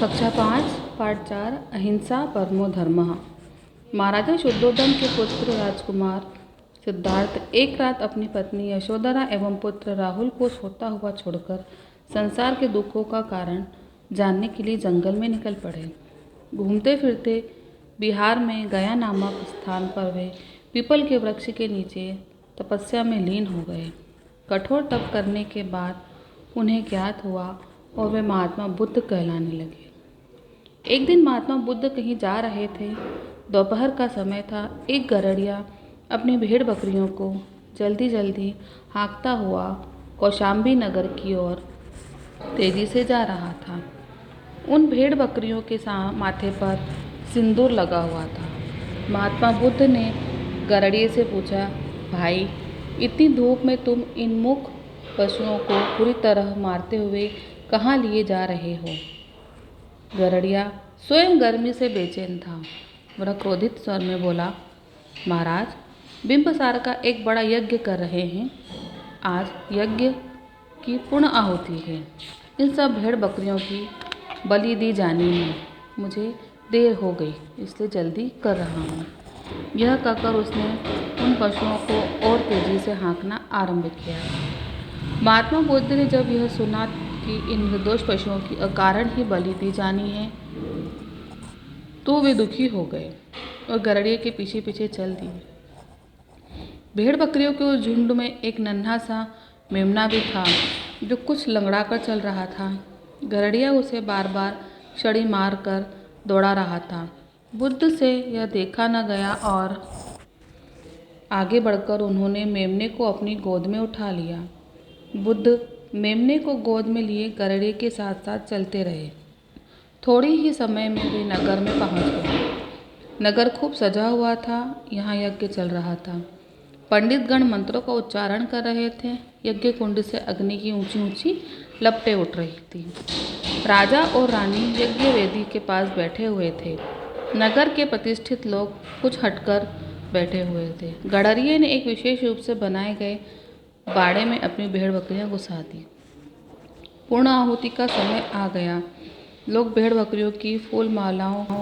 कक्षा 5 पाठ 4 अहिंसा परमो धर्मः। महाराजा शुद्धोधन के पुत्र राजकुमार सिद्धार्थ एक रात अपनी पत्नी यशोधरा एवं पुत्र राहुल को सोता हुआ छोड़कर संसार के दुखों का कारण जानने के लिए जंगल में निकल पड़े। घूमते फिरते बिहार में गया नामक स्थान पर वे पीपल के वृक्ष के नीचे तपस्या में लीन हो गए। कठोर तप करने के बाद उन्हें ज्ञात हुआ और वे महात्मा बुद्ध कहलाने लगे। एक दिन महात्मा बुद्ध कहीं जा रहे थे। दोपहर का समय था। एक गरड़िया अपनी भेड़ बकरियों को जल्दी जल्दी हाँकता हुआ कौशाम्बी नगर की ओर तेजी से जा रहा था। उन भेड़ बकरियों के माथे पर सिंदूर लगा हुआ था। महात्मा बुद्ध ने गरड़िए से पूछा, भाई, इतनी धूप में तुम इन मूक पशुओं को पूरी तरह मारते हुए कहाँ लिए जा रहे हो? गरड़िया स्वयं गर्मी से बेचैन था। वह क्रोधित स्वर में बोला, महाराज, बिंबसार का एक बड़ा यज्ञ कर रहे हैं। आज यज्ञ की पूर्ण आहुति है। इन सब भेड़ बकरियों की बलि दी जानी है। मुझे देर हो गई, इसलिए जल्दी कर रहा हूँ। यह कहकर उसने उन पशुओं को और तेजी से हाँकना आरंभ किया। महात्मा बुद्ध ने जब यह सुना कि इन निर्दोष पशुओं की अकारण ही बलि दी जानी है, तो वे दुखी हो गए और गरड़िए के पीछे पीछे चल दिए। भेड़ बकरियों के उस झुंड में एक नन्हा सा मेमना भी था, जो कुछ लंगड़ा कर चल रहा था। गरड़िया उसे बार बार छड़ी मार कर दौड़ा रहा था। बुद्ध से यह देखा न गया और आगे बढ़कर उन्होंने मेमने को अपनी गोद में उठा लिया। बुद्ध मेमने को गोद में लिए गरड़िए के साथ साथ चलते रहे। थोड़ी ही समय में वे नगर में पहुंच गए। नगर खूब सजा हुआ था। यहाँ यज्ञ चल रहा था। पंडित गण मंत्रों का उच्चारण कर रहे थे। यज्ञ कुंड से अग्नि की ऊंची ऊंची लपटें उठ रही थी। राजा और रानी यज्ञ वेदी के पास बैठे हुए थे। नगर के प्रतिष्ठित लोग कुछ हटकर बैठे हुए थे। गड़रिये ने एक विशेष रूप से बनाए गए बाड़े में अपनी भेड़ बकरियां घुसा दी। पूर्ण आहुति का समय आ गया। लोग भेड़ बकरियों की फूल मालाओं